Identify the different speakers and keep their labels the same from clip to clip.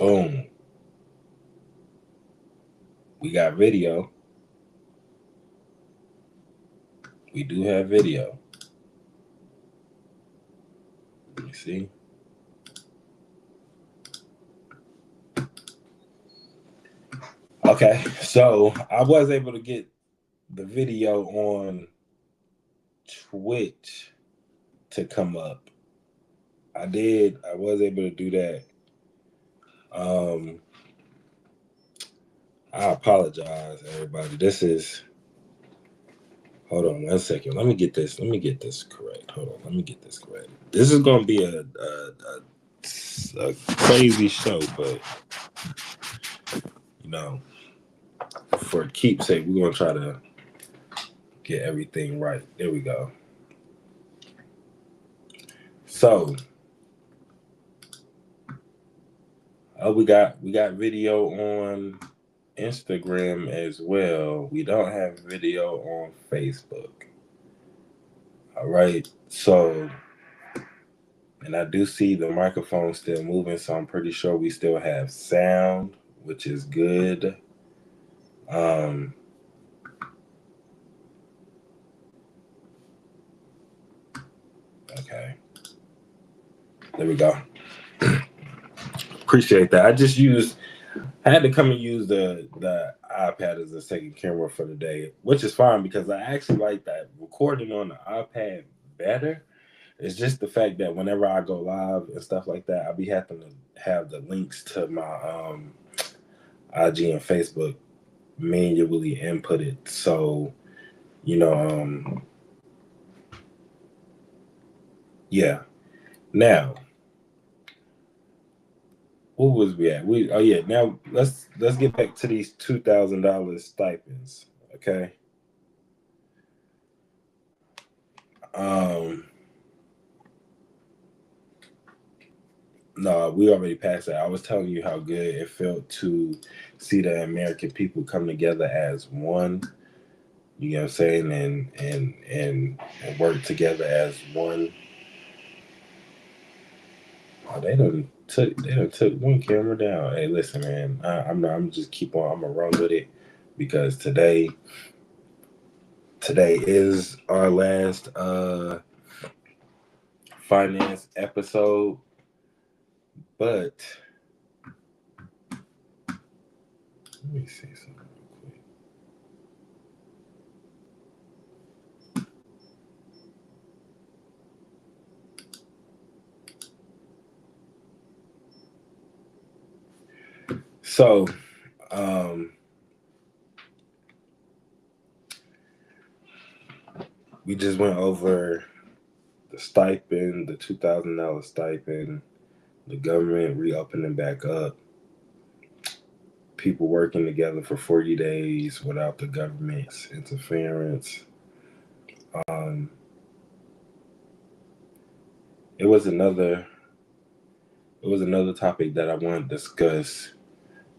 Speaker 1: Boom. We got video. We do have video. Let me see. Okay, so I was able to get the video on Twitch to come up. I did. I was able to do that. Um, I apologize, everybody. This is. Hold on 1 second. Let me get this. Let me get this correct. Hold on. Let me get this correct. This is gonna be a crazy show, but you know, for keepsake, we're gonna try to get everything right. There we go. So, we got video on Instagram as well. We don't have video on Facebook. All right. So, and I do see the microphone still moving, so I'm pretty sure we still have sound, which is good. Um, okay. There we go. Appreciate that. I had to come and use the iPad as a second camera for the day, which is fine because I actually like that recording on the iPad better. It's just the fact that whenever I go live and stuff like that, I'll be having to have the links to my IG and Facebook manually inputted. So, you know, yeah. Now, what was we at? Now let's get back to these $2,000 stipends. Okay. Um no, we already passed that. I was telling you how good it felt to see the American people come together as one, you know what I'm saying, and work together as one. Oh, they done took one camera down. Hey, listen, man, I'm not. I'm just keep on. I'm gonna run with it because today is our last finance episode. But let me see something real quick. So, um, we just went over the stipend, the $2,000 stipend, the government reopening back up, people working together for 40 days without the government's interference. Um, it was another it was another topic that I want to discuss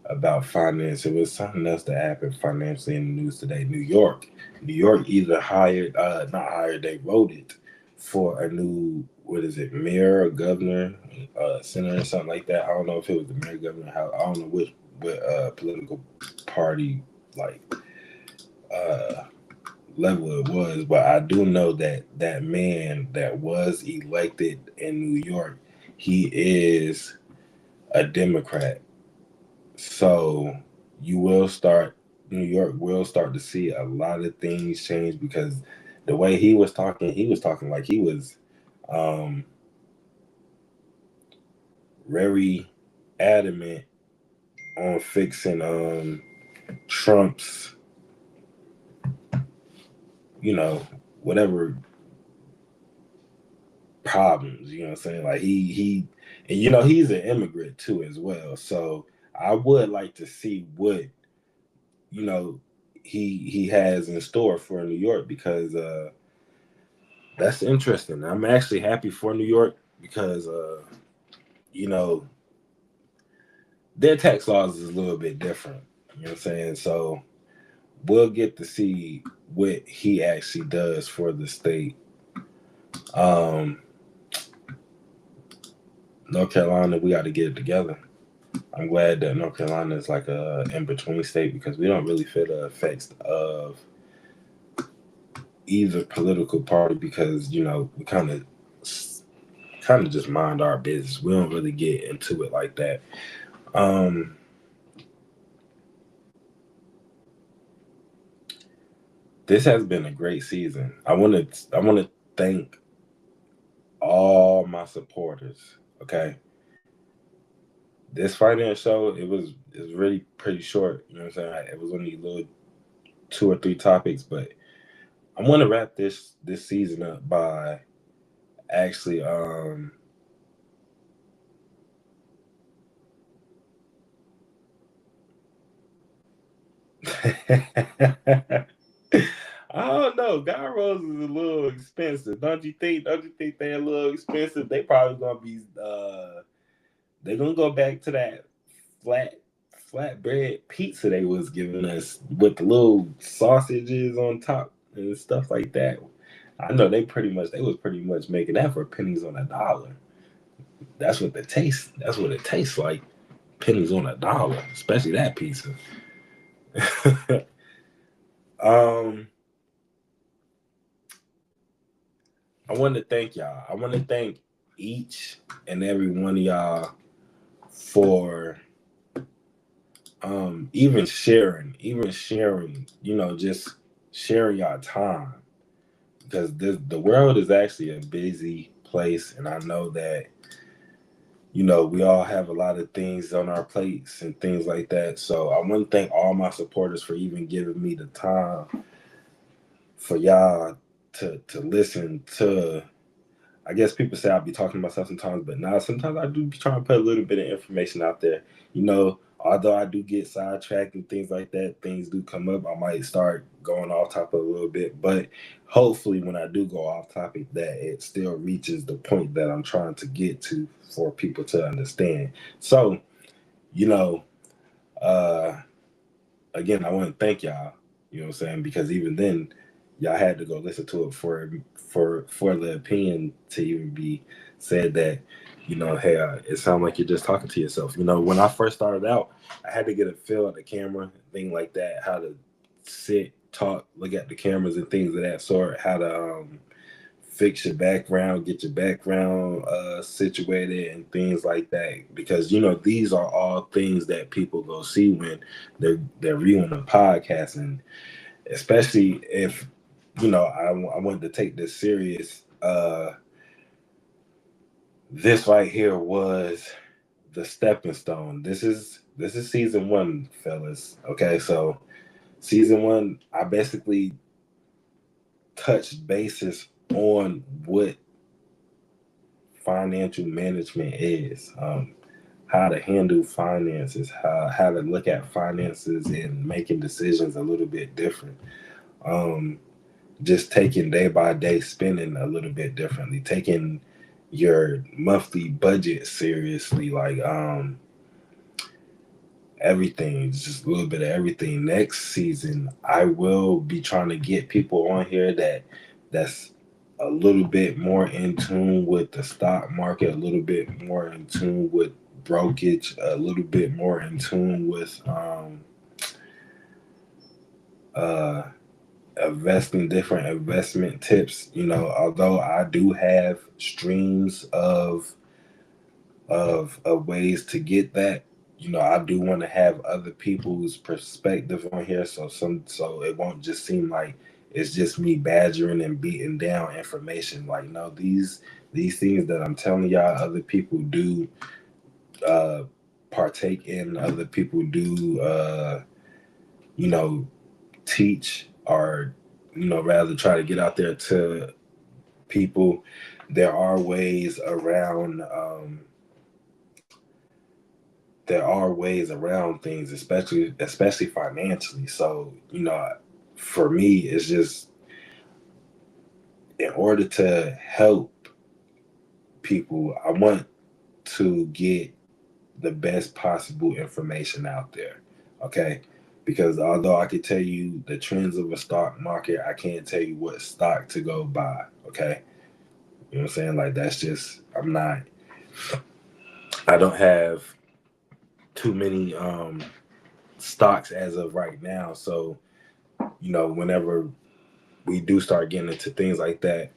Speaker 1: about finance. It was something else that happened financially in the news today. New York either hired, not hired, they voted for a new, what is it, mayor, or governor, senator, or something like that. I don't know if it was the mayor, governor, how I don't know what political party like uh, level it was, but I do know that that man that was elected in New York, he is a Democrat. So you will start New York will start to see a lot of things change because the way he was talking like he was um very adamant on fixing Trump's, you know, whatever problems, you know what I'm saying? Like he and you know he's an immigrant too as well. So I would like to see what, you know, he has in store for New York because that's interesting. I'm actually happy for New York because you know, their tax laws is a little bit different. You know what I'm saying? So we'll get to see what he actually does for the state. Um, North Carolina, we got to get it together. I'm glad that North Carolina is like a in between state because we don't really feel the effects of either political party because we kind of just mind our business. We don't really get into it like that. Um, this has been a great season. I want to thank all my supporters. Okay, this finance show it was really pretty short. You know what I'm saying? It was only little 2 or 3 topics, but I want to wrap this season up by actually I don't know. God Rose is a little expensive, don't you think? Don't you think they're a little expensive? They probably gonna be. They're gonna go back to that flat flatbread pizza they was giving us with the little sausages on top and stuff like that. I know they was pretty much making that for pennies on a dollar. That's what the taste. That's what it tastes like. Pennies on a dollar, especially that pizza. um. I want to thank y'all. I want to thank each and every one of y'all for even sharing, just sharing y'all time because the world is actually a busy place, and I know that we all have a lot of things on our plates and things like that. So I want to thank all my supporters for even giving me the time for y'all to listen to. I guess people say I'll be talking to myself sometimes, but now sometimes I do be trying to put a little bit of information out there. Although I do get sidetracked and things like that, things do come up. I might start going off topic a little bit, but hopefully when I do go off topic, that it still reaches the point that I'm trying to get to for people to understand. So, you know, uh, again, I want to thank y'all. You know what I'm saying? Because even then, y'all had to go listen to it for the opinion to even be said that hey, it sounds like you're just talking to yourself. When I first started out, I had to get a feel of the camera, thing like that, how to sit, talk, look at the cameras and things of that sort, how to fix your background, get your background situated and things like that. Because these are all things that people go see when they're viewing the podcast, and especially if I wanted to take this serious. This right here was the stepping stone. This is season 1, fellas. Okay, so season 1, I basically touched bases on what financial management is, how to handle finances, how to look at finances and making decisions a little bit different. Um, just taking day by day spending a little bit differently, taking your monthly budget seriously, like everything, just a little bit of everything. Next season, I will be trying to get people on here that's a little bit more in tune with the stock market, a little bit more in tune with brokerage, a little bit more in tune with uh investing, different investment tips. Although I do have streams of ways to get that. I do want to have other people's perspective on here, so it won't just seem like it's just me badgering and beating down information. Like, no, these things that I'm telling y'all, other people do uh partake in, other people do you know teach, or rather try to get out there to people. There are ways around things, especially financially. So for me, it's just in order to help people, I want to get the best possible information out there. Okay, because although I could tell you the trends of a stock market, I can't tell you what stock to go buy. Okay, you know what I'm saying? Like, that's just, I don't have too many stocks as of right now. So, whenever we do start getting into things like that,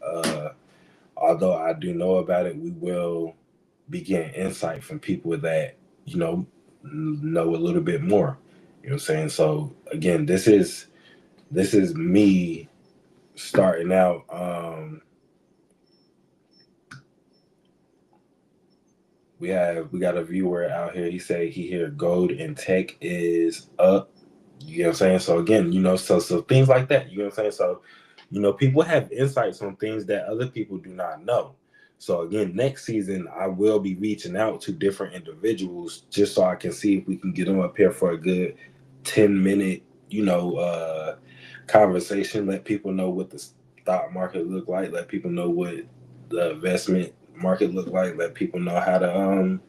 Speaker 1: although I do know about it, we will be getting insight from people that, know a little bit more. You know what I'm saying? So again, this is me starting out. We got a viewer out here. He said he hear gold and tech is up. You know what I'm saying? So again, so things like that. You know what I'm saying? So, people have insights on things that other people do not know. So again, next season I will be reaching out to different individuals just so I can see if we can get them up here for a good 10-minute, conversation. Let people know what the stock market look like. Let people know what the investment market look like. Let people know how to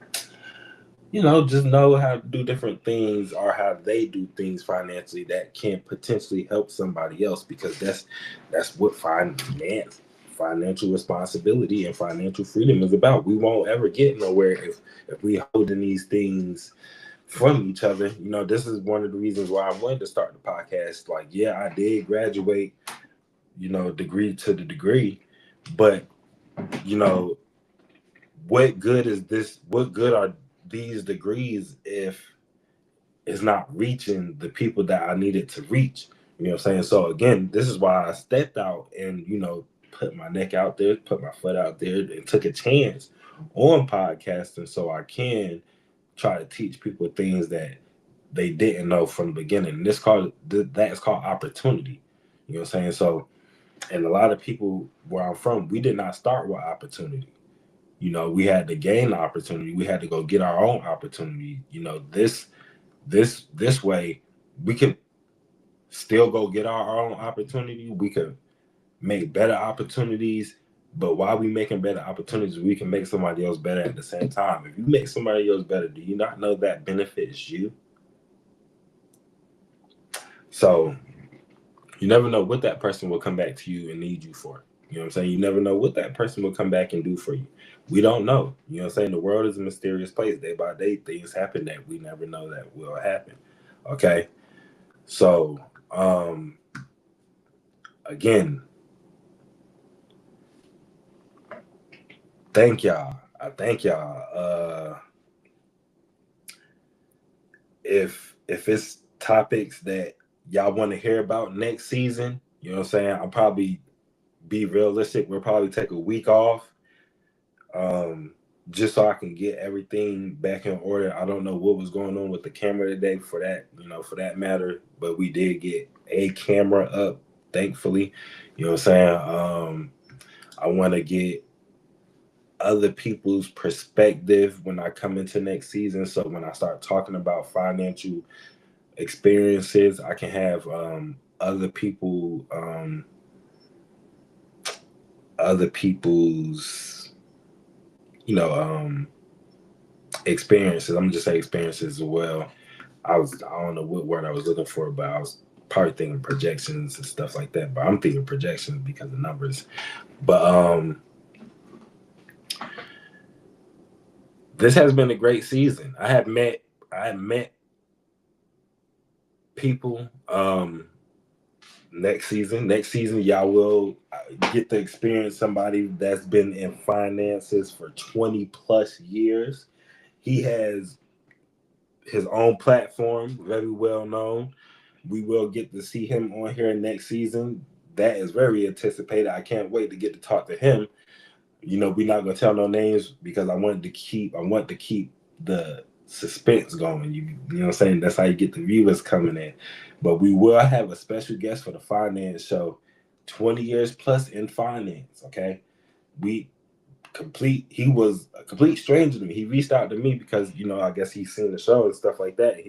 Speaker 1: just know how to do different things or how they do things financially that can potentially help somebody else, because that's what financial responsibility and financial freedom is about. We won't ever get nowhere if we holding these things from each other. This is one of the reasons why I wanted to start the podcast. Like, yeah, I did graduate, degree to the degree, but you know, what good is this? What good are these degrees if it's not reaching the people that I needed to reach? You know what I'm saying? So again, this is why I stepped out and, put my neck out there, put my foot out there, and took a chance on podcasting so I can try to teach people things that they didn't know from the beginning. And that is called opportunity. You know what I'm saying? So, and a lot of people where I'm from, we did not start with opportunity. We had to gain the opportunity. We had to go get our own opportunity. This way, we could still go get our own opportunity. We could make better opportunities. But while we making better opportunities, we can make somebody else better at the same time. If you make somebody else better, do you not know that benefits you? So you never know what that person will come back to you and need you for. You know what I'm saying? You never know what that person will come back and do for you. We don't know. You know what I'm saying? The world is a mysterious place. Day by day, things happen that we never know that will happen. Okay. So, again, thank y'all. I thank y'all. If it's topics that y'all want to hear about next season, you know what I'm saying? I'll probably be realistic. We'll probably take a week off. Um, just so I can get everything back in order. I don't know what was going on with the camera today for that matter, but we did get a camera up, thankfully. You know what I'm saying? I want to get other people's perspective when I come into next season. So when I start talking about financial experiences, I can have other people's experiences. I'm gonna just say experiences as well. I don't know what word I was looking for, but I was probably thinking projections and stuff like that. But I'm thinking projections because of numbers. But this has been a great season. I have met people. Next season, y'all will get to experience somebody that's been in finances for 20 plus years. He has his own platform, very well known. We will get to see him on here next season. That is very anticipated. I can't wait to get to talk to him. We're not gonna tell no names because I want to keep the suspense going. You know what I'm saying? That's how you get the viewers coming in. But we will have a special guest for the finance show. 20 years plus in finance. Okay. We he was a complete stranger to me. He reached out to me because, I guess he's seen the show and stuff like that.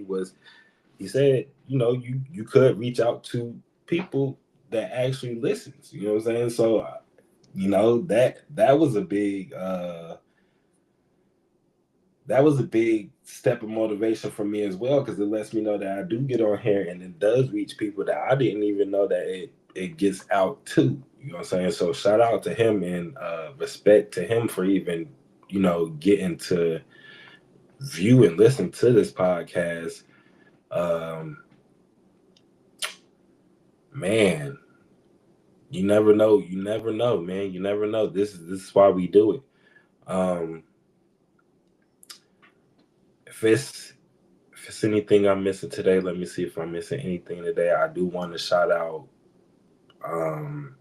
Speaker 1: He said, you could reach out to people that actually listens. You know what I'm saying? So that was a big step of motivation for me as well, because it lets me know that I do get on here and it does reach people that I didn't even know that it gets out to. You know what I'm saying? So shout out to him and respect to him for even getting to view and listen to this podcast, um, man, you never know. You never know, man. You never know. This is why we do it. Um, if it's anything I'm missing today, let me see if I'm missing anything today. I do want to shout out. Um,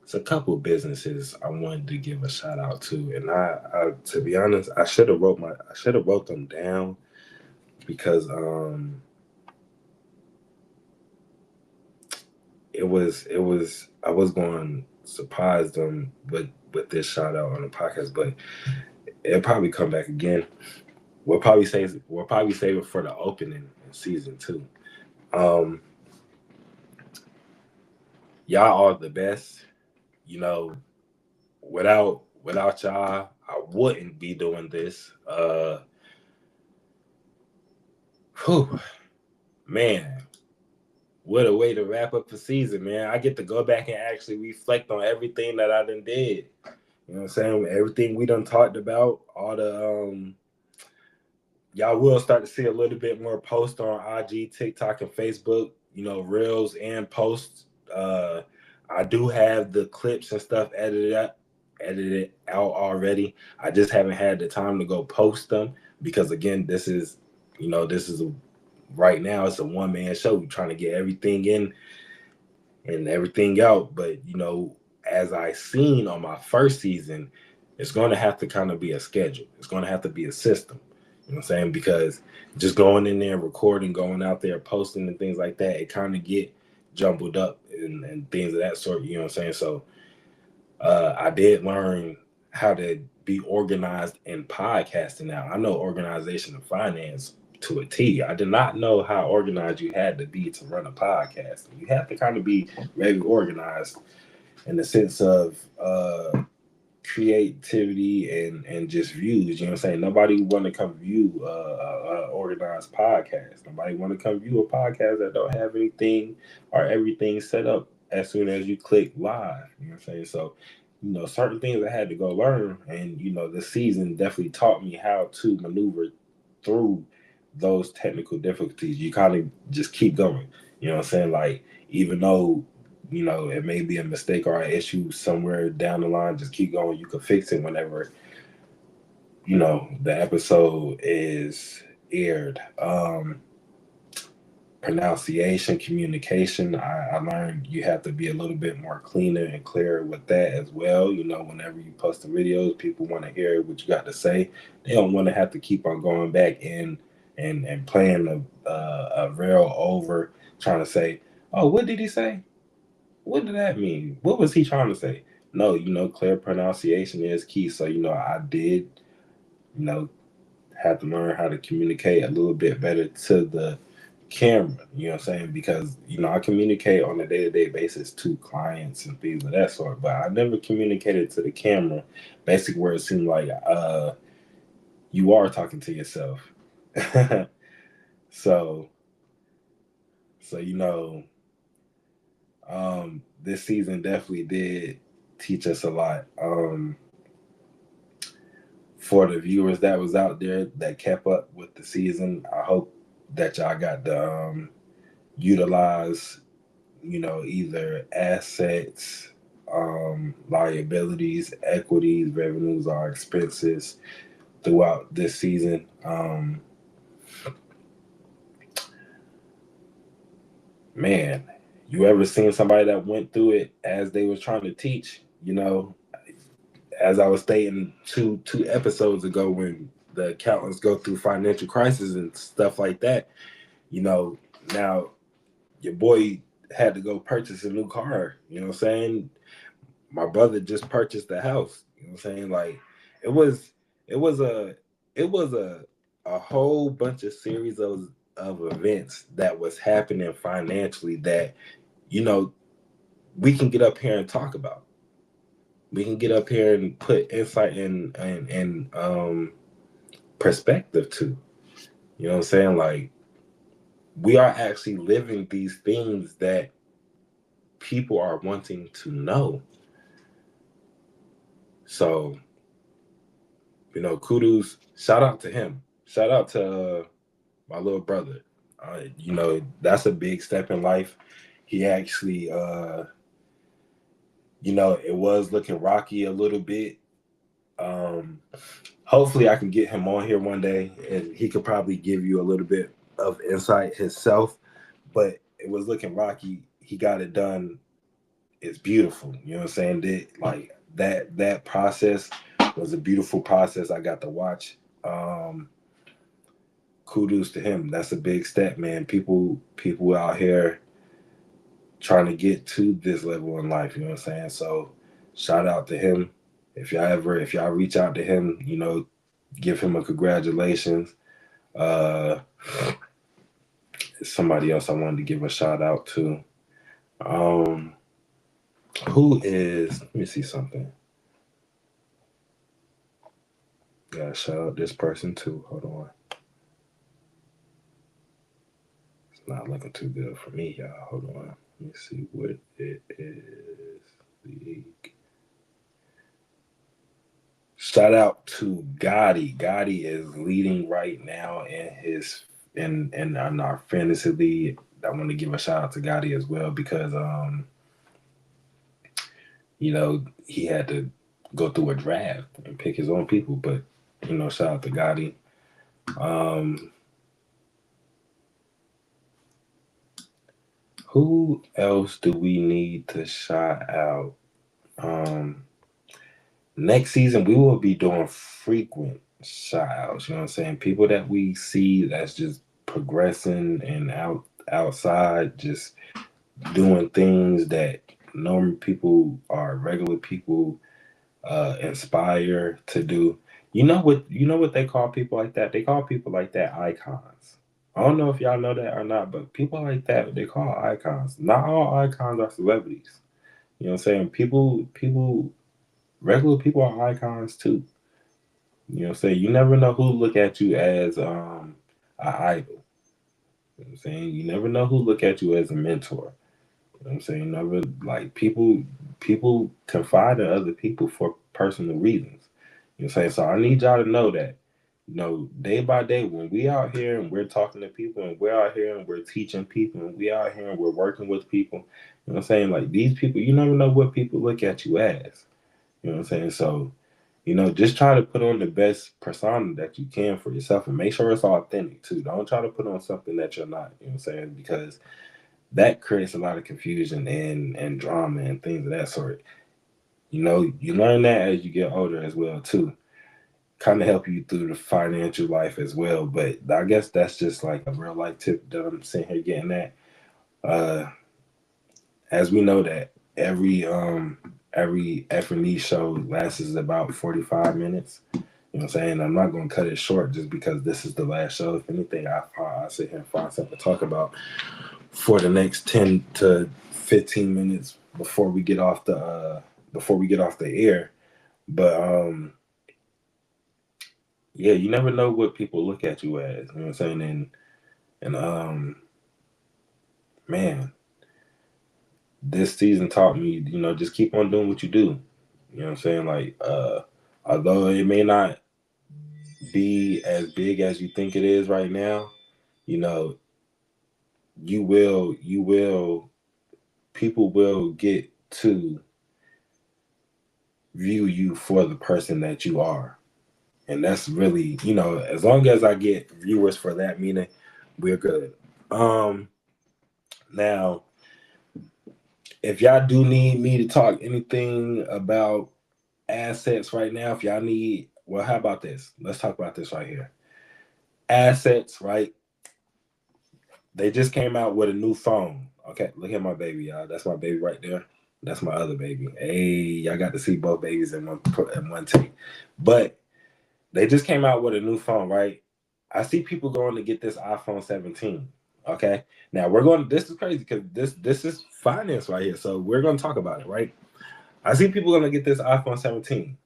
Speaker 1: it's a couple of businesses I wanted to give a shout out to, and I to be honest, I should have wrote them down because it was I was going to surprise them with this shout out on the podcast, but it'll probably come back again. We'll probably save it for the opening in season 2. Um, y'all are the best. You know, without y'all, I wouldn't be doing this. Whew, man, what a way to wrap up the season, man. I get to go back and actually reflect on everything that I done did. You know what I'm saying? Everything we done talked about, all the y'all will start to see a little bit more posts on IG, TikTok, and Facebook, reels and posts. I do have the clips and stuff edited out already. I just haven't had the time to go post them because again, this is right now it's a one-man show. We're trying to get everything in and everything out. But as I seen on my first season, it's going to have to kind of be a schedule. It's going to have to be a system. You know what I'm saying? Because just going in there, recording, going out there, posting and things like that, it kind of get jumbled up and things of that sort. You know what I'm saying? So I did learn how to be organized in podcasting now. I know organization and finance to a T. I did not know how organized you had to be to run a podcast. You have to kind of be very organized in the sense of creativity and just views. You know what I'm saying? Nobody want to come view a organized podcast. Nobody want to come view a podcast that don't have anything or everything set up as soon as you click live. You know what I'm saying? So, certain things I had to go learn, and this season definitely taught me how to maneuver through those technical difficulties. You kind of just keep going. You know what I'm saying? Like, even though it may be a mistake or an issue somewhere down the line, just keep going. You can fix it whenever the episode is aired. Pronunciation, communication, I learned you have to be a little bit more cleaner and clearer with that as well. Whenever you post the videos, people want to hear what you got to say. They don't want to have to keep on going back in and playing a reel over, trying to say, oh, what did he say? What did that mean? What was he trying to say? No, clear pronunciation is key. So, I did, you know, have to learn how to communicate a little bit better to the camera, you know what I'm saying? Because, I communicate on a day-to-day basis to clients and things of that sort, but I never communicated to the camera, basically where it seemed like you are talking to yourself. so, this season definitely did teach us a lot. For the viewers that was out there that kept up with the season, I hope that y'all got to utilize, either assets, liabilities, equities, revenues, or expenses throughout this season. Man, you ever seen somebody that went through it as they was trying to teach? As I was stating two episodes ago, when the accountants go through financial crisis and stuff like that, now your boy had to go purchase a new car. You know what I'm saying? My brother just purchased a house. You know what I'm saying? Like, it was it was a it was a whole bunch of series of events that was happening financially that you know we can get up here and talk about. We can get up here and put insight and perspective to. You know what I'm saying? Like, we are actually living these things that people are wanting to know. So kudos. Shout out to him. Shout out to my little brother. That's a big step in life. He actually, it was looking rocky a little bit. Hopefully, I can get him on here one day, and he could probably give you a little bit of insight himself. But it was looking rocky. He got it done. It's beautiful. You know what I'm saying? That process was a beautiful process. I got to watch. Kudos to him. That's a big step, man. People out here trying to get to this level in life. You know what I'm saying? So shout out to him. If y'all reach out to him, give him a congratulations. Uh, somebody else I wanted to give a shout out to. Who is? Let me see something. Gotta shout out this person too. Hold on. It's not looking too good for me, y'all. Hold on. Let me see what it is. Shout out to Gotti. Gotti is leading right now in our fantasy league. I want to give a shout out to Gotti as well because he had to go through a draft and pick his own people. But shout out to Gotti. Who else do we need to shout out? Next season we will be doing frequent shout outs. You know what I'm saying? People that we see that's just progressing and outside, just doing things that normal people or regular people inspire to do. You know what they call people like that? They call people like that icons. I don't know if y'all know that or not, but people like that they call icons. Not all icons are celebrities. You know what I'm saying? Regular people are icons too. You know what I'm saying? You never know who look at you as a idol. You know what I'm saying? You never know who look at you as a mentor. You know what I'm saying? You never like people confide in other people for personal reasons. You know what I'm saying? So I need y'all to know that, day by day when we out here and we're talking to people and we're out here and we're teaching people and we out here and we're working with people, you know what I'm saying? Like these people, you never know what people look at you as. You know what I'm saying? So, just try to put on the best persona that you can for yourself and make sure it's authentic too. Don't try to put on something that you're not, you know what I'm saying? Because that creates a lot of confusion and drama and things of that sort. You learn that as you get older as well too. Kind of help you through the financial life as well. But I guess that's just like a real life tip that I'm sitting here getting at. Uh, as we know that every F&E show lasts about 45 minutes. You know what I'm saying? I'm not going to cut it short just because this is the last show. If anything, I sit here and find something to talk about for the next 10 to 15 minutes before we get off the air. But yeah, you never know what people look at you as. You know what I'm saying? And man, this season taught me, just keep on doing what you do. You know what I'm saying? Like, although it may not be as big as you think it is right now, you know, people will get to view you for the person that you are. And that's really, as long as I get viewers for that, meaning we're good. Now, if y'all do need me to talk anything about assets right now, if y'all need, well, how about this? Let's talk about this right here. Assets, right? They just came out with a new phone. Okay, look at my baby, y'all. That's my baby right there. That's my other baby. Hey, y'all got to see both babies in one take. But they just came out with a new phone, right? I see people going to get this iPhone 17. Okay, now we're going. This is crazy because this is finance right here. So we're going to talk about it, right? I see people going to get this iPhone 17.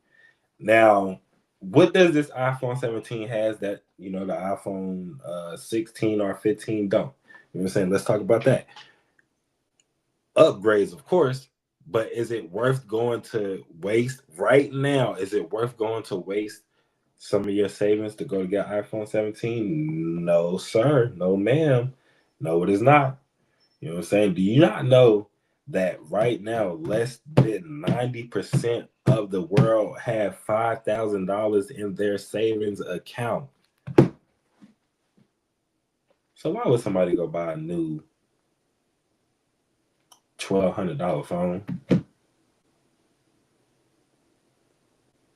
Speaker 1: Now, what does this iPhone 17 has that the iPhone 16 or 15 don't? You know what I'm saying? Let's talk about that. Upgrades, of course, but is it worth going to waste right now? Is it worth going to waste some of your savings to go to get iPhone 17? No, sir. No, ma'am. No, it is not. You know what I'm saying? Do you not know that right now less than 90% of the world have $5,000 in their savings account? So why would somebody go buy a new $1,200 phone?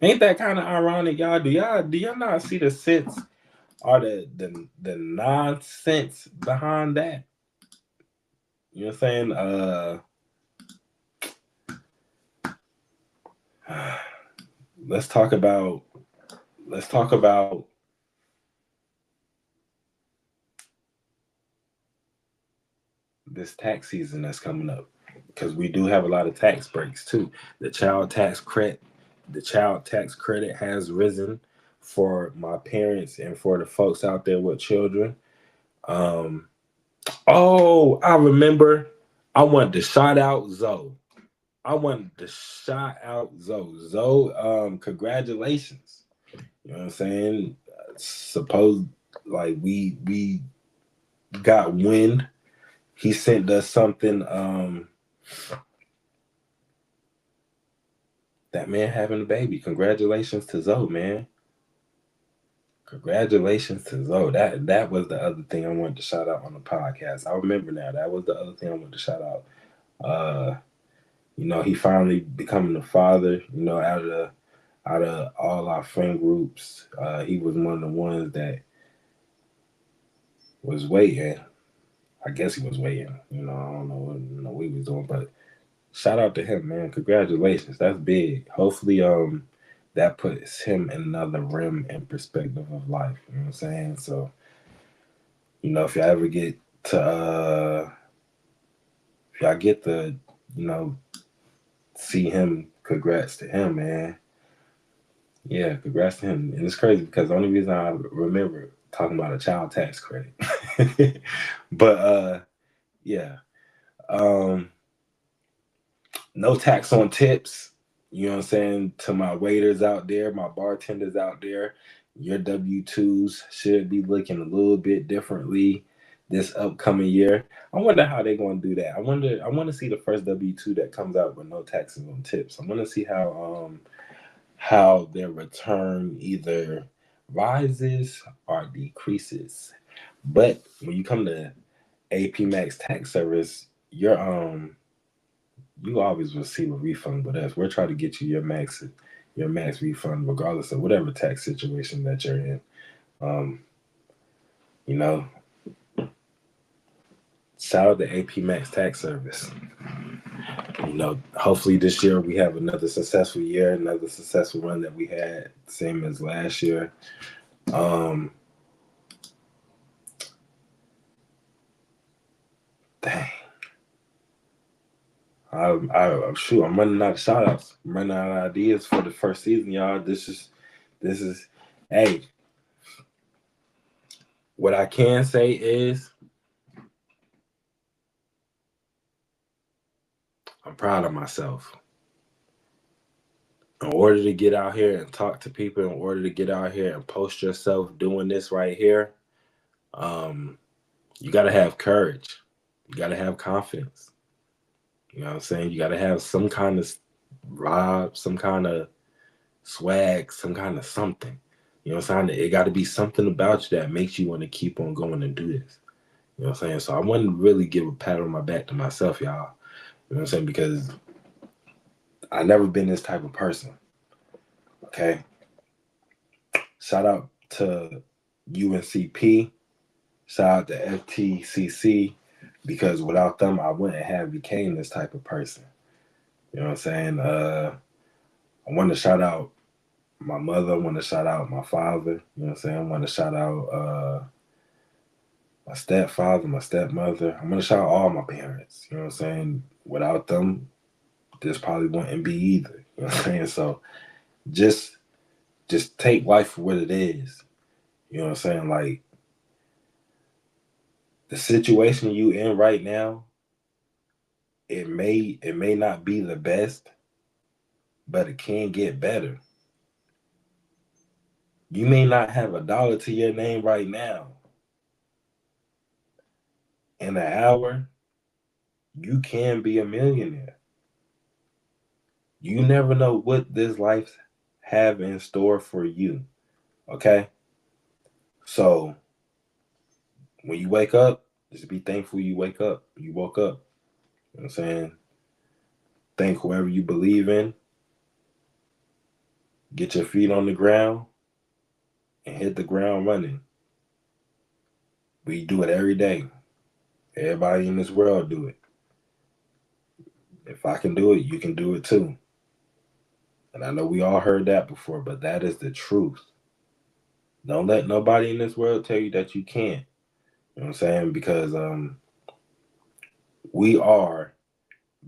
Speaker 1: Ain't that kind of ironic, y'all? Do y'all not see the sense or the nonsense behind that? You know what I'm saying? Let's talk about this tax season that's coming up, because we do have a lot of tax breaks too. The child tax credit, has risen for my parents and for the folks out there with children. Um, oh, I remember. I wanted to shout out Zoe. Zoe, congratulations. You know what I'm saying? Suppose like we got wind. He sent us something. That man having a baby. Congratulations to Zoe, man. Congratulations to Zoe. That was the other thing I wanted to shout out on the podcast. I remember now. That was the other thing I wanted to shout out. Uh, he finally becoming a father. Out of all our friend groups, he was one of the ones that was waiting. I guess he was waiting. I don't know what he was doing, but shout out to him, man. Congratulations. That's big. Hopefully, that puts him in another rim and perspective of life. You know what I'm saying? So, if y'all ever get to if y'all get to, you know, see him, congrats to him, man. Yeah, congrats to him. And it's crazy because the only reason I remember talking about a child tax credit. But yeah. Um no tax on tips. You know what I'm saying? To my waiters out there, my bartenders out there, your W-2s should be looking a little bit differently this upcoming year. I wonder how they're going to do that. I want to see the first W-2 that comes out with no taxes on tips. I want to see how their return either rises or decreases. But when you come to AP Max Tax Service, you always receive a refund with us. We're trying to get you your max refund, regardless of whatever tax situation that you're in. Um, you know, Shout out to AP Max Tax Service. Hopefully this year we have another successful year, another successful run that we had, same as last year. Um, Dang. I'm running out of shout outs. I'm running out of ideas for the first season, y'all. This is, hey, what I can say is I'm proud of myself. In order to get out here and talk to people, in order to get out here and post yourself doing this right here, um, you got to have courage. You got to have confidence. You know what I'm saying? You got to have some kind of vibe, some kind of swag, some kind of something. You know what I'm saying? It got to be something about you that makes you want to keep on going and do this. You know what I'm saying? So I want to really give a pat on my back to myself, y'all. You know what I'm saying? Because I never been this type of person. Okay. Shout out to UNCP. Shout out to FTCC. Because without them, I wouldn't have became this type of person. You know what I'm saying? I want to shout out my mother. I want to shout out my father. You know what I'm saying? I want to shout out my stepfather, my stepmother. I'm going to shout out all my parents. You know what I'm saying? Without them, this probably wouldn't be either. You know what I'm saying? So just take life for what it is. You know what I'm saying? Like the situation you in right now, it may not be the best, but it can get better. You may not have $1 to your name right now. In an hour, you can be a millionaire. You never know what this life have in store for you. Okay? So when you wake up, just be thankful you wake up. You woke up. You know what I'm saying? Thank whoever you believe in. Get your feet on the ground and hit the ground running. We do it every day. Everybody in this world do it. If I can do it, you can do it too. And I know we all heard that before, but that is the truth. Don't let nobody in this world tell you that you can't. You know what I'm saying? Because we are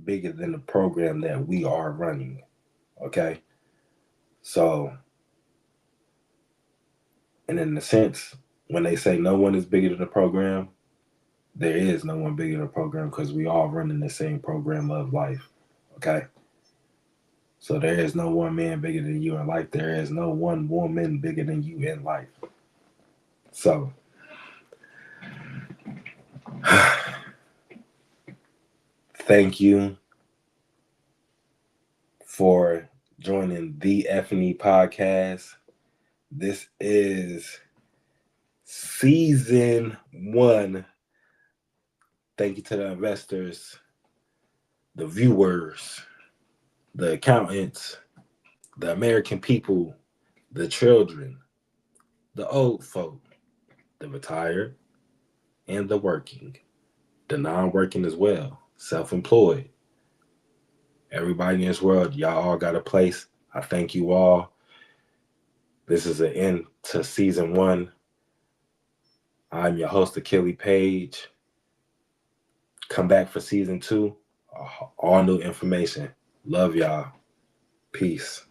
Speaker 1: bigger than the program that we are running. Okay? So, and in a sense, when they say no one is bigger than the program, there is no one bigger than the program because we all running the same program of life. Okay? So there is no one man bigger than you in life. There is no one woman bigger than you in life. So thank you for joining the F&E podcast. This is season 1. Thank you to the investors, the viewers, the accountants, the American people, the children, the old folk, the retired, and the working, the non-working as well, self-employed. Everybody in this world, y'all all got a place. I thank you all. This is an end to season 1. I'm your host, Achille Page. Come back for season 2. All new information. Love y'all. Peace.